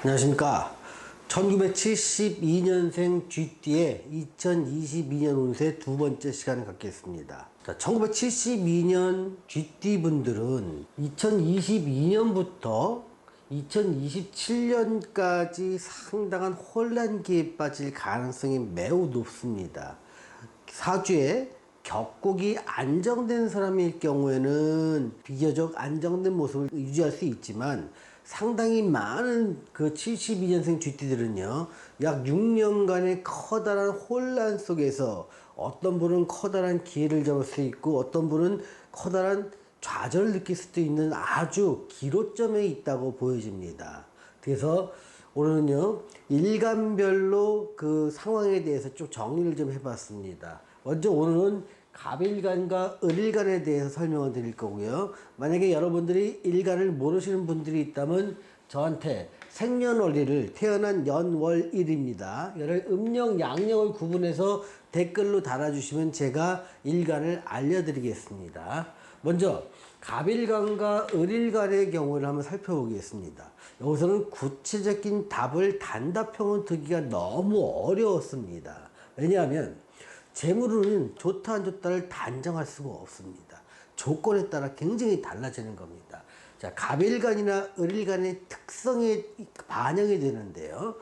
안녕하십니까. 1972년생 GT의 2022년 운세 두 번째 시간을 갖겠습니다. 1972년 GT 분들은 2022년부터 2027년까지 상당한 혼란기에 빠질 가능성이 매우 높습니다. 사주에 격국이 안정된 사람일 경우에는 비교적 안정된 모습을 유지할 수 있지만, 상당히 많은 그 72년생 GT들은요, 약 6년간의 커다란 혼란 속에서 어떤 분은 커다란 기회를 잡을 수 있고, 어떤 분은 커다란 좌절을 느낄 수도 있는 아주 기로점에 있다고 보여집니다. 그래서 오늘은요, 일간별로 그 상황에 대해서 쭉 정리를 좀 해봤습니다. 먼저 오늘은 갑일간과 을일간에 대해서 설명을 드릴 거고요. 만약에 여러분들이 일간을 모르시는 분들이 있다면 저한테 생년월일을, 태어난 연월일입니다, 이를 음력 양력을 구분해서 댓글로 달아주시면 제가 일간을 알려드리겠습니다. 먼저 갑일간과 을일간의 경우를 한번 살펴보겠습니다. 여기서는 구체적인 답을 단답형으로 듣기가 너무 어려웠습니다. 왜냐하면 재물은 좋다 안 좋다를 단정할 수가 없습니다. 조건에 따라 굉장히 달라지는 겁니다. 자, 갑일간이나 을일간의 특성이 반영이 되는데요.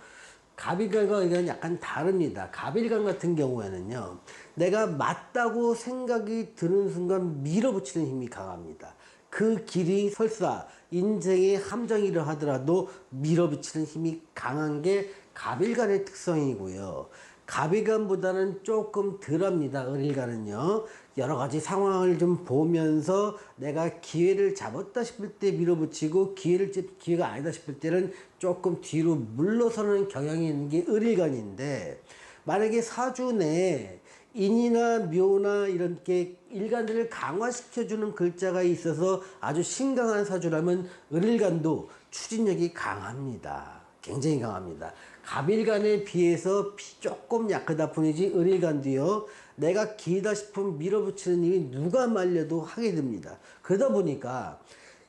갑일간과 을일간은 약간 다릅니다. 갑일간 같은 경우에는요, 내가 맞다고 생각이 드는 순간 밀어붙이는 힘이 강합니다. 그 길이 설사 인생의 함정이라 하더라도 밀어붙이는 힘이 강한 게 갑일간의 특성이고요. 갑일간보다는 조금 덜합니다. 을일간은요, 여러 가지 상황을 좀 보면서 내가 기회를 잡았다 싶을 때 밀어붙이고, 기회가 아니다 싶을 때는 조금 뒤로 물러서는 경향이 있는 게 을일간인데, 만약에 사주 내에 인이나 묘나 이런 게 일간들을 강화시켜주는 글자가 있어서 아주 신강한 사주라면 을일간도 추진력이 강합니다. 굉장히 강합니다. 갑일간에 비해서 조금 약하다 뿐이지 을일간도요, 내가 길다 싶으면 밀어붙이는 일이 누가 말려도 하게 됩니다. 그러다 보니까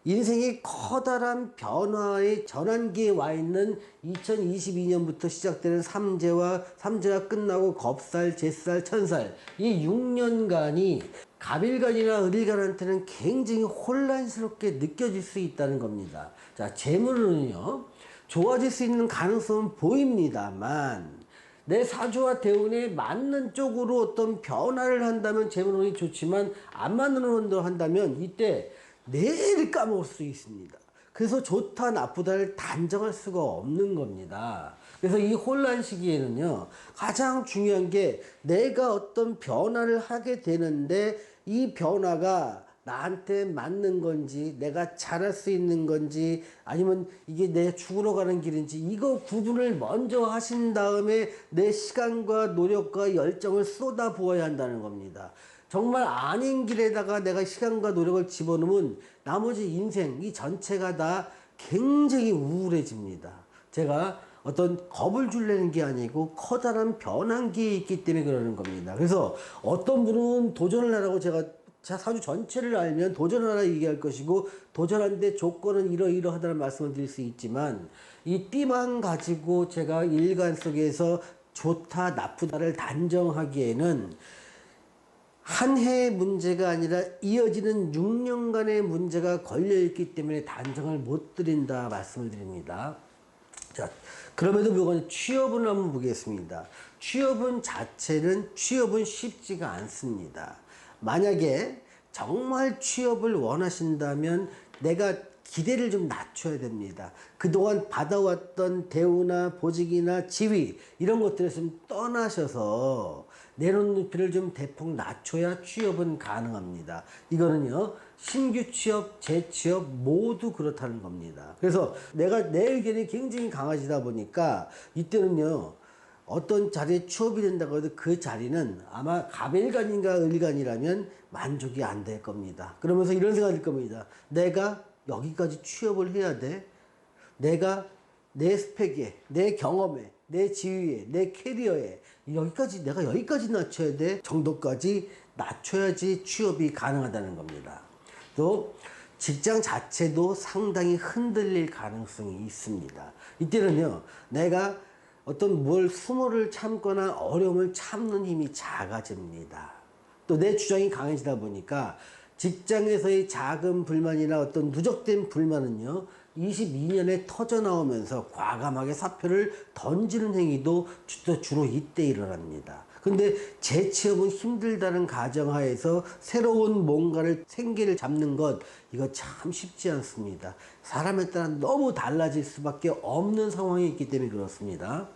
인생이 커다란 변화의 전환기에 와 있는 2022년부터 시작되는 삼재가 끝나고 겁살, 제살, 천살, 이 6년간이 갑일간이나 을일간한테는 굉장히 혼란스럽게 느껴질 수 있다는 겁니다. 자, 재물은요, 좋아질 수 있는 가능성은 보입니다만, 내 사주와 대운에 맞는 쪽으로 어떤 변화를 한다면 재물운이 좋지만, 안 맞는 운도 한다면 이때 내일 까먹을 수 있습니다. 그래서 좋다 나쁘다를 단정할 수가 없는 겁니다. 그래서 이 혼란 시기에는요, 가장 중요한 게 내가 어떤 변화를 하게 되는데 이 변화가 나한테 맞는 건지, 내가 잘할 수 있는 건지, 아니면 이게 내 죽으러 가는 길인지, 이거 구분을 먼저 하신 다음에 내 시간과 노력과 열정을 쏟아 부어야 한다는 겁니다. 정말 아닌 길에다가 내가 시간과 노력을 집어넣으면 나머지 인생 이 전체가 다 굉장히 우울해집니다. 제가 어떤 겁을 주려는 게 아니고 커다란 변환기에 있기 때문에 그러는 겁니다. 그래서 어떤 분은 도전을 하라고, 제가 사주 전체를 알면 도전하라 얘기할 것이고, 도전하는데 조건은 이러이러하다는 말씀을 드릴 수 있지만, 이 띠만 가지고 제가 일간 속에서 좋다 나쁘다를 단정하기에는 한 해의 문제가 아니라 이어지는 6년간의 문제가 걸려있기 때문에 단정을 못 드린다 말씀을 드립니다. 자, 그럼에도 불구하고 취업을 한번 보겠습니다. 취업은 쉽지가 않습니다. 만약에 정말 취업을 원하신다면 내가 기대를 좀 낮춰야 됩니다. 그동안 받아왔던 대우나 보직이나 지위 이런 것들에서 좀 떠나셔서 내놓는 높이를 좀 대폭 낮춰야 취업은 가능합니다. 이거는요, 신규 취업, 재취업 모두 그렇다는 겁니다. 그래서 내가 내 의견이 굉장히 강하시다 보니까 이때는요, 어떤 자리에 취업이 된다고 해도 그 자리는 아마 갑일간인가 을간이라면 만족이 안 될 겁니다. 그러면서 이런 생각이 들 겁니다. 내가 여기까지 취업을 해야 돼? 내가 내 스펙에, 내 경험에, 내 지위에, 내 캐리어에 내가 여기까지 낮춰야 돼? 정도까지 낮춰야지 취업이 가능하다는 겁니다. 또 직장 자체도 상당히 흔들릴 가능성이 있습니다. 이때는요, 내가 어떤 수모를 참거나 어려움을 참는 힘이 작아집니다. 또 내 주장이 강해지다 보니까 직장에서의 작은 불만이나 어떤 누적된 불만은요, 22년에 터져 나오면서 과감하게 사표를 던지는 행위도 주로 이때 일어납니다. 근데 재취업은 힘들다는 가정하에서 새로운 뭔가를 생계를 잡는 것, 이거 참 쉽지 않습니다. 사람에 따라 너무 달라질 수밖에 없는 상황이 있기 때문에 그렇습니다.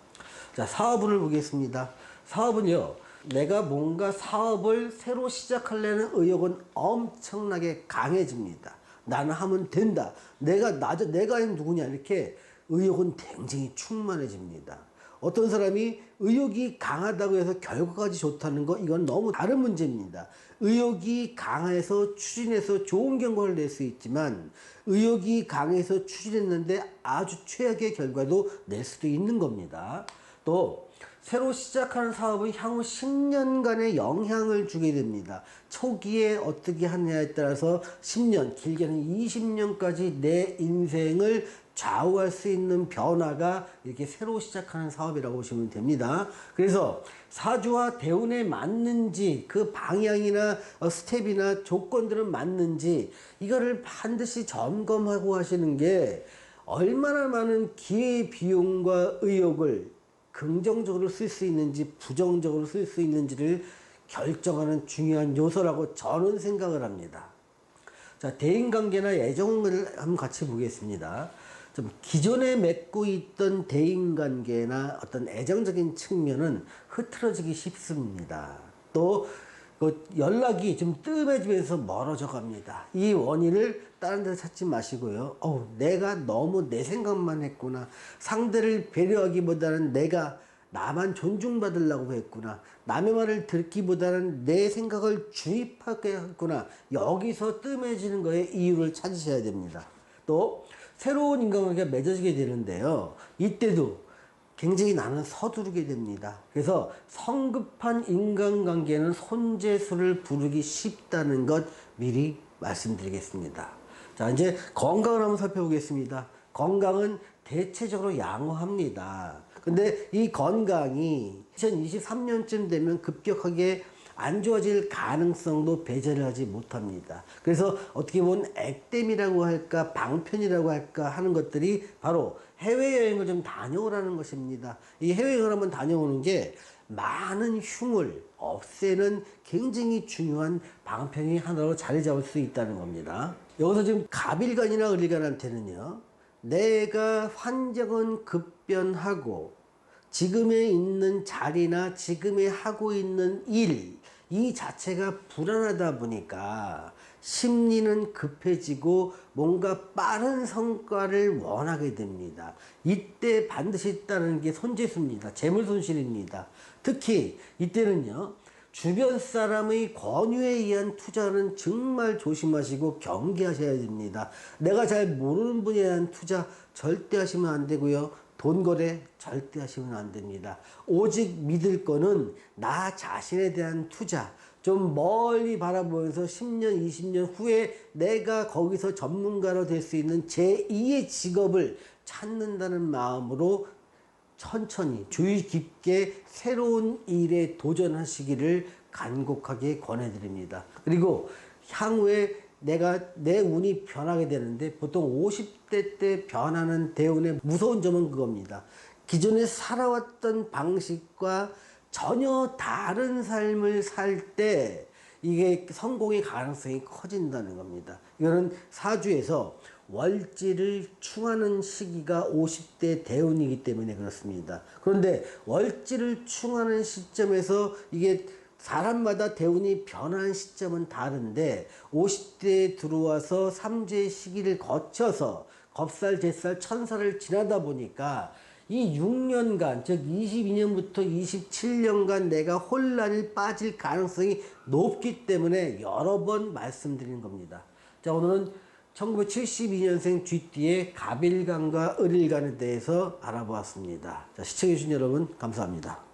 자, 사업운을 보겠습니다. 사업은요, 내가 뭔가 사업을 새로 시작하려는 의욕은 엄청나게 강해집니다. 나는 하면 된다. 내가 누구냐. 이렇게 의욕은 굉장히 충만해집니다. 어떤 사람이 의욕이 강하다고 해서 결과까지 좋다는 거, 이건 너무 다른 문제입니다. 의욕이 강해서 추진해서 좋은 결과를 낼 수 있지만, 의욕이 강해서 추진했는데 아주 최악의 결과도 낼 수도 있는 겁니다. 또 새로 시작하는 사업은 향후 10년간의 영향을 주게 됩니다. 초기에 어떻게 하느냐에 따라서 10년, 길게는 20년까지 내 인생을 좌우할 수 있는 변화가 이렇게 새로 시작하는 사업이라고 보시면 됩니다. 그래서 사주와 대운에 맞는지, 그 방향이나 스텝이나 조건들은 맞는지, 이거를 반드시 점검하고 하시는 게 얼마나 많은 기회 비용과 의욕을 긍정적으로 쓸 수 있는지 부정적으로 쓸 수 있는지를 결정하는 중요한 요소라고 저는 생각을 합니다. 자, 대인관계나 애정을 한번 같이 보겠습니다. 좀 기존에 맺고 있던 대인관계나 어떤 애정적인 측면은 흐트러지기 쉽습니다. 또 연락이 좀 뜸해지면서 멀어져 갑니다. 이 원인을 다른 데서 찾지 마시고요. 내가 너무 내 생각만 했구나. 상대를 배려하기보다는 내가 나만 존중받으려고 했구나. 남의 말을 듣기보다는 내 생각을 주입하게 했구나. 여기서 뜸해지는 거에 이유를 찾으셔야 됩니다. 또 새로운 인간관계가 맺어지게 되는데요. 이때도 굉장히 나는 서두르게 됩니다. 그래서 성급한 인간관계는 손재수를 부르기 쉽다는 것 미리 말씀드리겠습니다. 자, 이제 건강을 한번 살펴보겠습니다. 건강은 대체적으로 양호합니다. 근데 이 건강이 2023년쯤 되면 급격하게 안 좋아질 가능성도 배제를 하지 못합니다. 그래서 어떻게 보면 액땜이라고 할까 방편이라고 할까 하는 것들이 바로 해외여행을 좀 다녀오라는 것입니다. 이 해외여행을 한번 다녀오는 게 많은 흉을 없애는 굉장히 중요한 방편이 하나로 자리 잡을 수 있다는 겁니다. 여기서 지금 갑일간이나 을일간한테는요, 내가 환경은 급변하고 지금에 있는 자리나 지금에 하고 있는 일, 이 자체가 불안하다 보니까 심리는 급해지고 뭔가 빠른 성과를 원하게 됩니다. 이때 반드시 따르는 게 손재수입니다. 재물손실입니다. 특히 이때는요, 주변 사람의 권유에 의한 투자는 정말 조심하시고 경계하셔야 됩니다. 내가 잘 모르는 분에 대한 투자 절대 하시면 안 되고요. 돈 거래 절대 하시면 안 됩니다. 오직 믿을 거는 나 자신에 대한 투자. 좀 멀리 바라보면서 10년, 20년 후에 내가 거기서 전문가로 될 수 있는 제2의 직업을 찾는다는 마음으로 천천히 주의 깊게 새로운 일에 도전하시기를 간곡하게 권해드립니다. 그리고 향후에 내 운이 변하게 되는데 보통 50대 때 변하는 대운의 무서운 점은 그겁니다. 기존에 살아왔던 방식과 전혀 다른 삶을 살 때 이게 성공의 가능성이 커진다는 겁니다. 이거는 사주에서 월지를 충하는 시기가 50대 대운이기 때문에 그렇습니다. 그런데 월지를 충하는 시점에서 이게 사람마다 대운이 변한 시점은 다른데 50대에 들어와서 삼재의 시기를 거쳐서 겁살, 잿살, 천살을 지나다 보니까 이 6년간, 즉 22년부터 27년간 내가 혼란에 빠질 가능성이 높기 때문에 여러 번 말씀드린 겁니다. 자, 오늘은 1972년생 쥐띠의 갑일간과 을일간에 대해서 알아보았습니다. 자, 시청해주신 여러분 감사합니다.